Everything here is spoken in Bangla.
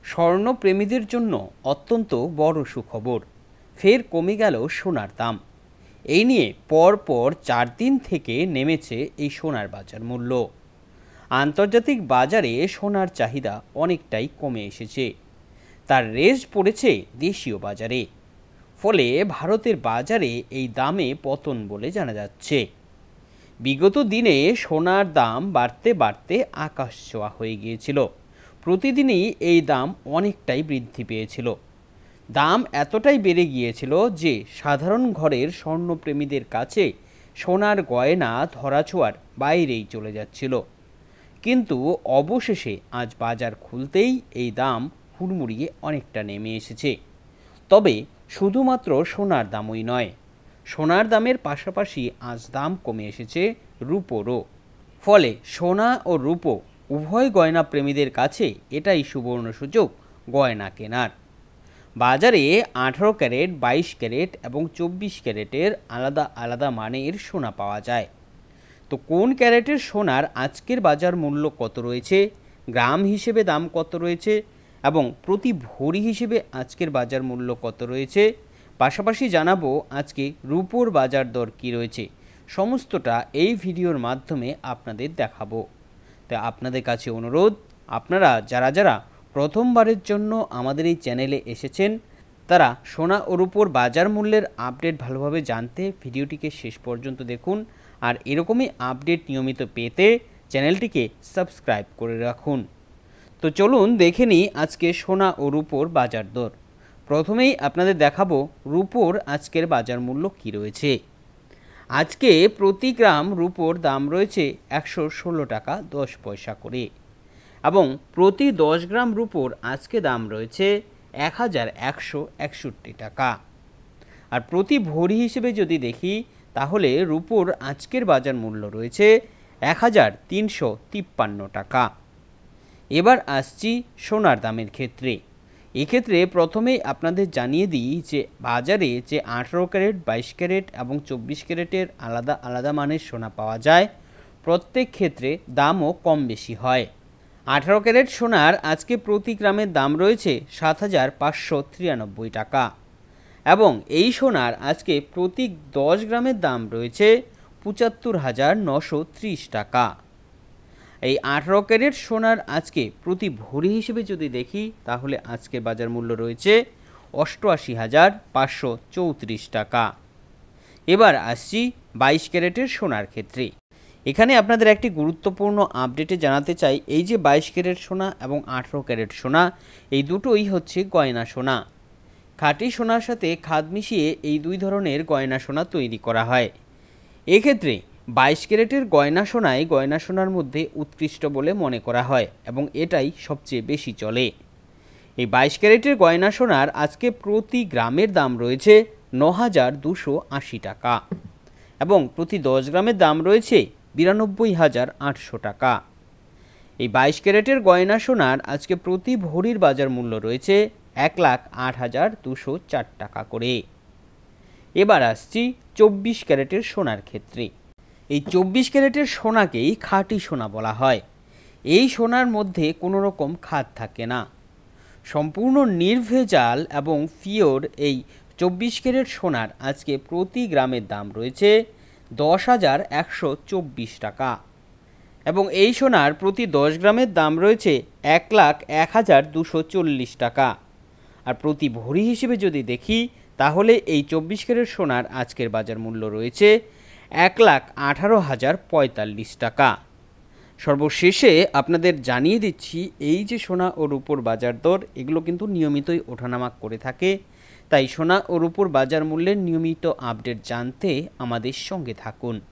স্বর্ণপ্রেমীদের জন্য অত্যন্ত বড় সুখবর, ফের কমে গেল সোনার দাম। এই নিয়ে পরপর 4 দিন থেকে নেমেছে এই সোনার বাজার মূল্য। আন্তর্জাতিক বাজারে সোনার চাহিদা অনেকটাই কমে এসেছে, তার রেশ পড়েছে দেশীয় বাজারে। ফলে ভারতের বাজারে এই দামে পতন বলে জানা যাচ্ছে। বিগত দিনে সোনার দাম বাড়তে বাড়তে আকাশ ছোঁয়া হয়ে গিয়েছিল। প্রতিদিনই এই দাম অনেকটাই বৃদ্ধি পেয়েছিল। দাম এতটাই বেড়ে গিয়েছিল যে সাধারণ ঘরের স্বর্ণপ্রেমীদের কাছে সোনার গয়না ধরাছোঁয়ার বাইরেই চলে যাচ্ছিল। কিন্তু অবশেষে আজ বাজার খুলতেই এই দাম হুড়মুড়িয়ে অনেকটা নেমে এসেছে। তবে শুধুমাত্র সোনার দামই নয়, সোনার দামের পাশাপাশি আজ দাম কমে এসেছে রূপোরও। ফলে সোনা ও রূপো উভয় গয়না প্রেমীদের কাছে এটাই সুবর্ণ সুযোগ গয়না কেনার। বাজারে 18 ক্যারেট, 22 ক্যারেট এবং 24 ক্যারেটের আলাদা আলাদা মানের সোনা পাওয়া যায়। তো কোন ক্যারেটের সোনার আজকের বাজার মূল্য কত রয়েছে, গ্রাম হিসেবে দাম কত রয়েছে এবং প্রতি ভরি হিসেবে আজকের বাজার মূল্য কত রয়েছে, পাশাপাশি জানাবো আজকে রূপোর বাজার দর কী রয়েছে, সমস্তটা এই ভিডিওর মাধ্যমে আপনাদের দেখাবো। তাই আপনাদের কাছে অনুরোধ, আপনারা যারা যারা প্রথমবারের জন্য আমাদের এই চ্যানেলে এসেছেন তারা সোনা ও রূপোর বাজার মূল্যের আপডেট ভালোভাবে জানতে ভিডিওটিকে শেষ পর্যন্ত দেখুন। আর এরকমই আপডেট নিয়মিত পেতে চ্যানেলটিকে সাবস্ক্রাইব করে রাখুন। তো চলুন দেখে নিই আজকে সোনা ও রূপোর বাজার দর। প্রথমেই আপনাদের দেখাবো রূপোর আজকের বাজার মূল্য কী রয়েছে। আজকে প্রতি গ্রাম রূপোর দাম রয়েছে 116 টাকা 10 পয়সা করে এবং প্রতি 10 গ্রাম রূপোর আজকে দাম রয়েছে 1161 টাকা। আর প্রতি ভরি হিসেবে যদি দেখি তাহলে রূপোর আজকের বাজার মূল্য রয়েছে 1353 টাকা। এবার আসছি সোনার দামের ক্ষেত্রে। এক্ষেত্রে প্রথমেই আপনাদের জানিয়ে দিই যে বাজারে যে 18 ক্যারেট, 22 ক্যারেট এবং 24 ক্যারেটের আলাদা আলাদা মানের সোনা পাওয়া যায়, প্রত্যেক ক্ষেত্রে দামও কম বেশি হয়। 18 ক্যারেট সোনার আজকে প্রতি গ্রামের দাম রয়েছে 7593 টাকা এবং এই সোনার আজকে প্রতি 10 গ্রামের দাম রয়েছে 75,930 টাকা। এই 18 ক্যারেট সোনার আজকে প্রতি ভরি হিসেবে যদি দেখি তাহলে আজকে বাজার মূল্য রয়েছে 88,534 টাকা। এবার আসছি 22 ক্যারেটের সোনার ক্ষেত্রে। এখানে আপনাদের একটি গুরুত্বপূর্ণ আপডেটে জানাতে চাই, এই যে 22 ক্যারেট সোনা এবং 18 ক্যারেট সোনা এই দুটোই হচ্ছে গয়না সোনা। খাঁটি সোনার সাথে খাদ মিশিয়ে এই দুই ধরনের গয়না সোনা তৈরি করা হয়। এক্ষেত্রে 22 ক্যারেটের গয়না সোনার মধ্যে উৎকৃষ্ট বলে মনে করা হয় এবং এটাই সবচেয়ে বেশি চলে। এই 22 ক্যারেটের গয়না সোনার আজকে প্রতি গ্রামের দাম রয়েছে 9280 টাকা এবং প্রতি 10 গ্রামের দাম রয়েছে 92,800 টাকা। এই 22 ক্যারেটের গয়না সোনার আজকে প্রতি ভরির বাজার মূল্য রয়েছে 1,08,204 টাকা করে। এবার আসছি 24 ক্যারেটের সোনার ক্ষেত্রে। এই 24 ক্যারেটের সোনাকেই খাঁটি সোনা বলা হয়। এই সোনার মধ্যে কোনো রকম খাদ থাকে না, সম্পূর্ণ নির্ভেজাল এবং পিওর। এই 24 ক্যারেট সোনার আজকে প্রতি গ্রামের দাম রয়েছে 10,124 টাকা এবং এই সোনার প্রতি 10 গ্রামের দাম রয়েছে 1,01,240 টাকা। আর প্রতি ভরি হিসেবে যদি দেখি তাহলে এই 24 ক্যারেট সোনার আজকের বাজার মূল্য রয়েছে 1,18,045 টাকা। সর্বশেষে আপনাদের জানিয়ে দিচ্ছি, এই যে সোনা ও রূপোর বাজার দর এগুলো কিন্তু নিয়মিতই ওঠানামা করে থাকে। তাই সোনা ও রূপোর বাজার মূল্যের নিয়মিত আপডেট জানতে আমাদের সঙ্গে থাকুন।